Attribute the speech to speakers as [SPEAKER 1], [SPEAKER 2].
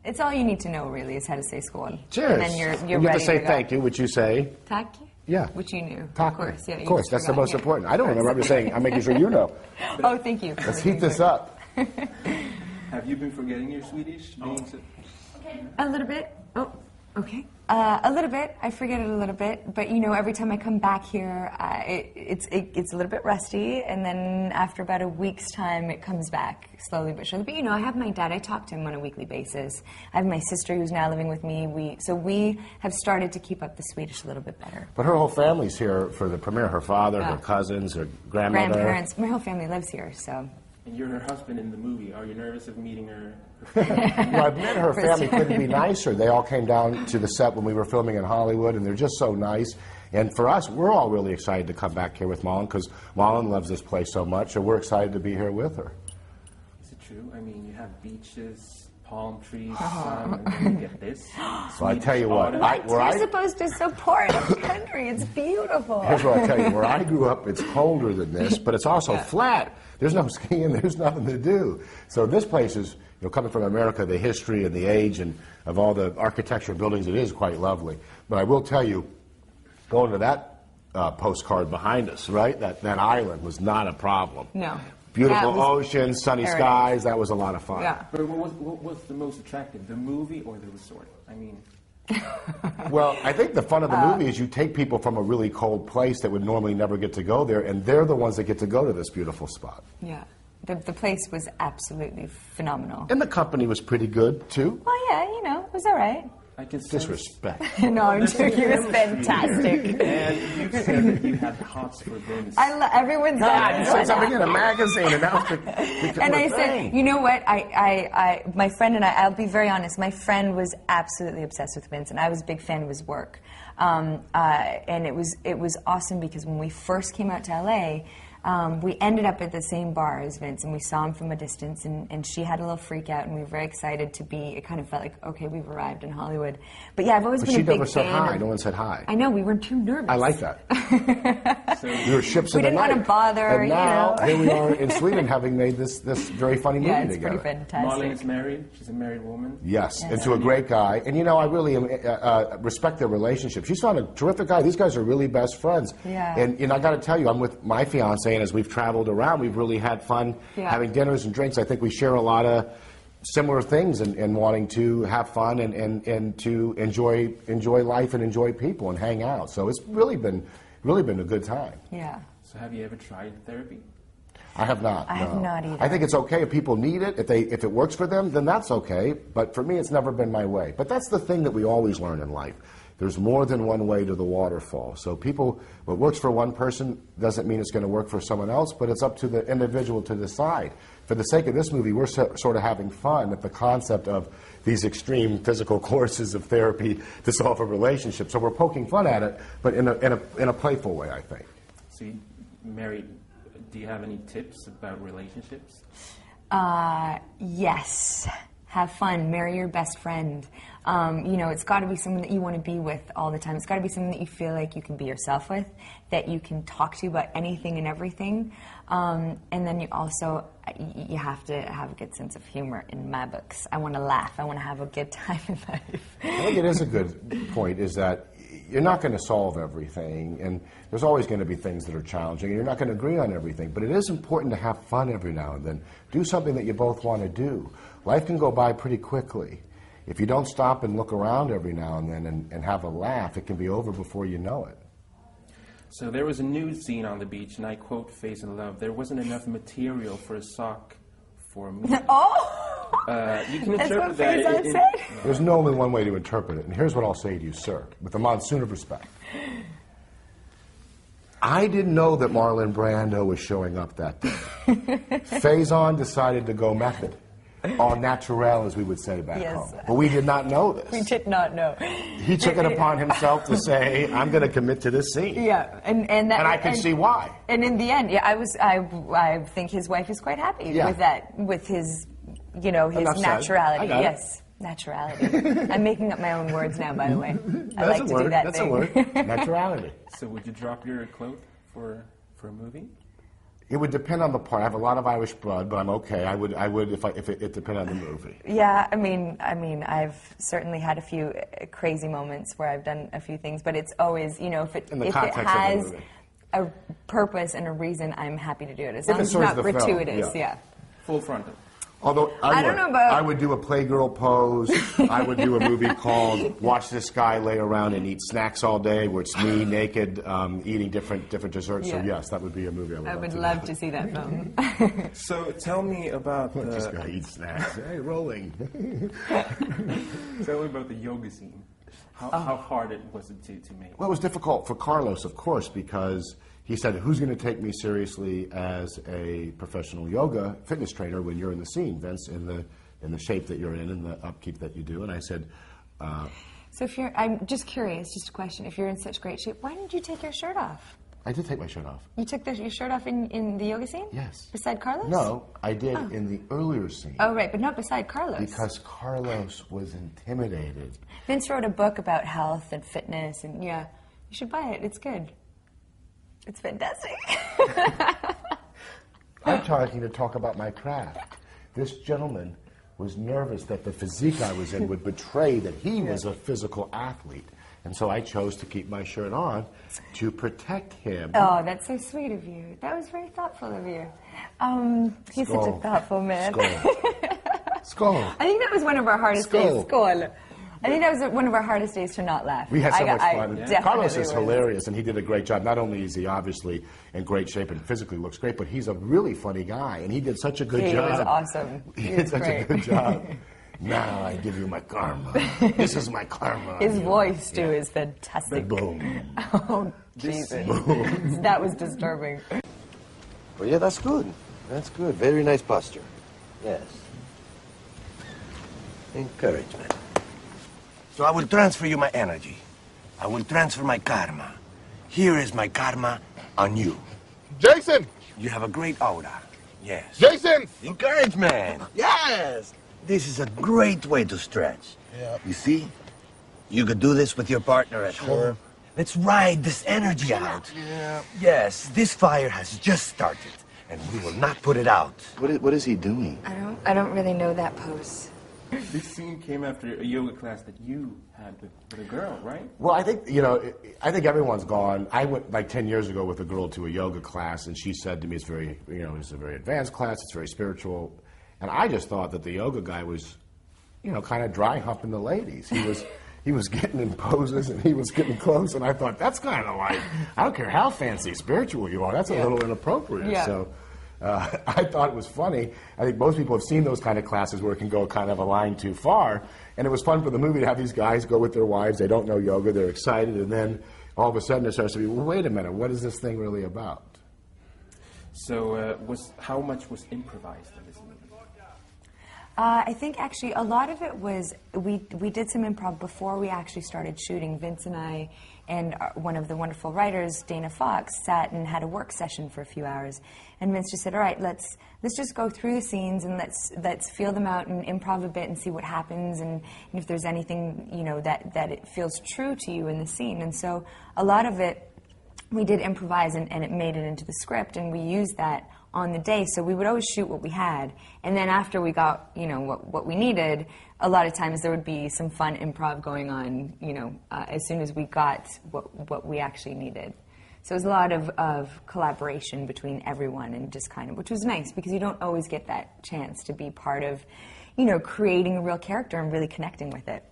[SPEAKER 1] It's all you need to know, really, is how to say skål.
[SPEAKER 2] Cheers.
[SPEAKER 1] And then you're
[SPEAKER 2] you
[SPEAKER 1] ready
[SPEAKER 2] have to say
[SPEAKER 1] go.
[SPEAKER 2] thank you, which you say.
[SPEAKER 1] Tack?
[SPEAKER 2] Yeah.
[SPEAKER 1] Which you knew.
[SPEAKER 2] Tack.
[SPEAKER 1] Of course, yeah.
[SPEAKER 2] Of course, that's the most important. I don't remember. I'm just saying, I'm making sure you know.
[SPEAKER 1] Oh, thank you.
[SPEAKER 2] Let's heat this up.
[SPEAKER 3] Have you been forgetting your Swedish?
[SPEAKER 1] A little bit. Oh, okay. A little bit. I forget it a little bit. But, you know, every time I come back here, it's a little bit rusty. And then after about a week's time, it comes back slowly but surely. But, you know, I have my dad. I talk to him on a weekly basis. I have my sister who's now living with me. So we have started to keep up the Swedish a little bit better.
[SPEAKER 2] But her whole family's here for the premiere. Her father, her cousins, her grandmother.
[SPEAKER 1] Grandparents. My whole family lives here, so...
[SPEAKER 3] And you're her husband in the movie. Are you nervous of meeting her?
[SPEAKER 2] Well, I've met her family. Couldn't be nicer. They all came down to the set when we were filming in Hollywood, and they're just so nice. And for us, we're all really excited to come back here with Malin, because Malin loves this place so much, and we're excited to be here with her.
[SPEAKER 3] Is it true? I mean, you have beaches, palm trees, sun, and then you get this.
[SPEAKER 2] So I tell you what,
[SPEAKER 1] You're supposed to support our country. It's beautiful.
[SPEAKER 2] Here's what I tell you. Where I grew up, it's colder than this, but it's also flat. There's no skiing. There's nothing to do. So this place is, you know, coming from America, the history and the age and of all the architecture buildings, it is quite lovely. But I will tell you, going to that postcard behind us, right? That island was not a problem.
[SPEAKER 1] No.
[SPEAKER 2] Beautiful ocean, sunny skies. That was a lot of fun.
[SPEAKER 1] Yeah.
[SPEAKER 3] But what was the most attractive, the movie or the resort? I mean...
[SPEAKER 2] Well, I think the fun of the movie is you take people from a really cold place that would normally never get to go there, and they're the ones that get to go to this beautiful spot.
[SPEAKER 1] Yeah. The place was absolutely phenomenal.
[SPEAKER 2] And the company was pretty good, too.
[SPEAKER 1] Well, yeah, you know, it was all right.
[SPEAKER 3] I can
[SPEAKER 2] Disrespect.
[SPEAKER 1] No, I'm joking. It was fantastic.
[SPEAKER 3] And you said that you had hots for Vince.
[SPEAKER 1] Everyone's
[SPEAKER 2] God, you said something in a magazine, and that was the
[SPEAKER 1] and I said, you know what? My friend and I'll be very honest. My friend was absolutely obsessed with Vince, and I was a big fan of his work. And it was awesome because when we first came out to LA. We ended up at the same bar as Vince, and we saw him from a distance, and she had a little freak out, and we were very excited to be, it kind of felt like, okay, we've arrived in Hollywood. But yeah, I've always been a big fan.
[SPEAKER 2] She never said hi. No one said hi.
[SPEAKER 1] I know, we weren't too nervous.
[SPEAKER 2] I like that. We were ships in the night.
[SPEAKER 1] We didn't want to bother,
[SPEAKER 2] and now,
[SPEAKER 1] you know.
[SPEAKER 2] here we are in Sweden having made this very funny movie together.
[SPEAKER 1] Yeah, it's pretty fantastic.
[SPEAKER 3] Malin is married. She's a married woman.
[SPEAKER 2] Yes, and to a great guy. And you know, I really respect their relationship. She's found a terrific guy. These guys are really best friends.
[SPEAKER 1] Yeah.
[SPEAKER 2] And I got to tell you, I'm with my fiance, and as we've traveled around, we've really had fun having dinners and drinks. I think we share a lot of similar things in wanting to have fun and to enjoy life and enjoy people and hang out. So it's really been a good time.
[SPEAKER 1] Yeah.
[SPEAKER 3] So have you ever tried therapy?
[SPEAKER 2] I have not.
[SPEAKER 1] I have not either.
[SPEAKER 2] I think it's okay if people need it. If it works for them, then that's okay. But for me, it's never been my way. But that's the thing that we always learn in life. There's more than one way to the waterfall. So what works for one person doesn't mean it's going to work for someone else, but it's up to the individual to decide. For the sake of this movie, we're sort of having fun at the concept of these extreme physical courses of therapy to solve a relationship. So we're poking fun at it, but in a playful way, I think.
[SPEAKER 3] So you married, do you have any tips about relationships?
[SPEAKER 1] Yes. Have fun. Marry your best friend. You know, it's got to be someone that you want to be with all the time. It's got to be someone that you feel like you can be yourself with, that you can talk to about anything and everything. And then you have to have a good sense of humor in my books. I want to laugh. I want to have a good time in life.
[SPEAKER 2] I think it is a good point, is that you're not going to solve everything, and there's always going to be things that are challenging, and you're not going to agree on everything. But it is important to have fun every now and then. Do something that you both want to do. Life can go by pretty quickly. If you don't stop and look around every now and then and have a laugh, it can be over before you know it.
[SPEAKER 3] So there was a nude scene on the beach, and I quote Face in Love, there wasn't enough material for a sock for me.
[SPEAKER 1] Oh!
[SPEAKER 3] You can
[SPEAKER 1] That's
[SPEAKER 3] interpret
[SPEAKER 1] what
[SPEAKER 3] that
[SPEAKER 1] Faison said?
[SPEAKER 2] There's no only one way to interpret it, and here's what I'll say to you, sir, with a monsoon of respect. I didn't know that Marlon Brando was showing up that day. Faison decided to go method. Au naturel, as we would say back home. But we did not know this.
[SPEAKER 1] We did not know.
[SPEAKER 2] He took it upon himself to say, I'm going to commit to this scene.
[SPEAKER 1] Yeah, and
[SPEAKER 2] I can see why.
[SPEAKER 1] And in the end, yeah, I think his wife is quite happy with that, with his, you know, his naturality. Yes, naturality. I'm making up my own words now, by the way. I like to do that
[SPEAKER 2] That's
[SPEAKER 1] thing.
[SPEAKER 2] a word. Naturality.
[SPEAKER 3] So would you drop your cloak for a movie?
[SPEAKER 2] It would depend on the part. I have a lot of Irish blood, but I'm okay. I would if it depended on the movie.
[SPEAKER 1] Yeah, I mean, I've certainly had a few crazy moments where I've done a few things, but it's always, you know, if it has a purpose and a reason, I'm happy to do it. As long as it's not gratuitous, yeah.
[SPEAKER 3] Full frontal.
[SPEAKER 2] Although I would do a Playgirl pose. I would do a movie called "Watch This Guy Lay Around and Eat Snacks All Day," where it's me naked eating different desserts. Yeah. So yes, that would be a movie I would
[SPEAKER 1] love to see that film.
[SPEAKER 3] So tell me about
[SPEAKER 2] this guy eats snacks. Hey, rolling.
[SPEAKER 3] Tell me about the yoga scene. How hard was it to make?
[SPEAKER 2] Well, it was difficult for Carlos, of course, because he said, "Who's going to take me seriously as a professional yoga fitness trainer when you're in the scene, Vince, in the shape that you're in and the upkeep that you do?" And I said,
[SPEAKER 1] "So if I'm just curious, just a question. If you're in such great shape, why didn't you take your shirt off?"
[SPEAKER 2] I did take my shirt off.
[SPEAKER 1] You took your shirt off in the yoga scene?
[SPEAKER 2] Yes.
[SPEAKER 1] Beside Carlos?
[SPEAKER 2] No, I did in the earlier scene.
[SPEAKER 1] Oh, right, but not beside Carlos.
[SPEAKER 2] Because Carlos was intimidated.
[SPEAKER 1] Vince wrote a book about health and fitness, and yeah, you should buy it. It's good. It's fantastic.
[SPEAKER 2] I'm talking to talk about my craft. This gentleman was nervous that the physique I was in would betray that he was a physical athlete. And so I chose to keep my shirt on to protect him.
[SPEAKER 1] Oh, that's so sweet of you. That was very thoughtful of you. He's such a thoughtful man.
[SPEAKER 2] Skål.
[SPEAKER 1] I think that was one of our hardest days. Skål. I think that was one of our hardest days to not laugh.
[SPEAKER 2] We had so much fun. Carlos is
[SPEAKER 1] was.
[SPEAKER 2] hilarious, and he did a great job. Not only is he obviously in great shape and physically looks great, but he's a really funny guy, and he did such a good job.
[SPEAKER 1] He was awesome.
[SPEAKER 2] He did such a good job. Now I give you my karma. This is my karma.
[SPEAKER 1] His voice, too, is fantastic.
[SPEAKER 2] Boom.
[SPEAKER 1] Oh, Jesus. That was disturbing.
[SPEAKER 4] Well, yeah, that's good. That's good. Very nice posture. Yes. Encouragement. So I will transfer you my energy. I will transfer my karma. Here is my karma on you.
[SPEAKER 5] Jason!
[SPEAKER 4] You have a great aura. Yes.
[SPEAKER 5] Jason!
[SPEAKER 4] Encouragement. Yes. This is a great way to stretch.
[SPEAKER 5] Yeah.
[SPEAKER 4] You see? You could do this with your partner at home. Let's ride this energy out.
[SPEAKER 5] Yeah.
[SPEAKER 4] Yes, this fire has just started, and we will not put it out.
[SPEAKER 5] What is he doing?
[SPEAKER 1] I don't really know that pose.
[SPEAKER 3] This scene came after a yoga class that you had with a girl, right?
[SPEAKER 2] Well, I think, I think everyone's gone. I went like 10 years ago with a girl to a yoga class, and she said to me, it's a very advanced class, it's very spiritual. And I just thought that the yoga guy was, kind of dry humping the ladies. He was getting in poses and he was getting close, and I thought, that's kind of like, I don't care how fancy spiritual you are, that's a little inappropriate.
[SPEAKER 1] Yeah.
[SPEAKER 2] So I thought it was funny. I think most people have seen those kind of classes where it can go kind of a line too far. And it was fun for the movie to have these guys go with their wives. They don't know yoga, they're excited, and then all of a sudden it starts to be, well, wait a minute, what is this thing really about?
[SPEAKER 3] So how much was improvised in this movie?
[SPEAKER 1] I think actually a lot of it was, we did some improv before we actually started shooting. Vince and I and one of the wonderful writers, Dana Fox, sat and had a work session for a few hours. And Vince just said, all right, let's just go through the scenes and let's feel them out and improv a bit and see what happens and if there's anything, that it feels true to you in the scene. And so a lot of it we did improvise and it made it into the script, and we used that on the day. So we would always shoot what we had, and then after we got what we needed, a lot of times there would be some fun improv going on as soon as we got what we actually needed. So it was a lot of collaboration between everyone, and just kind of, which was nice because you don't always get that chance to be part of creating a real character and really connecting with it.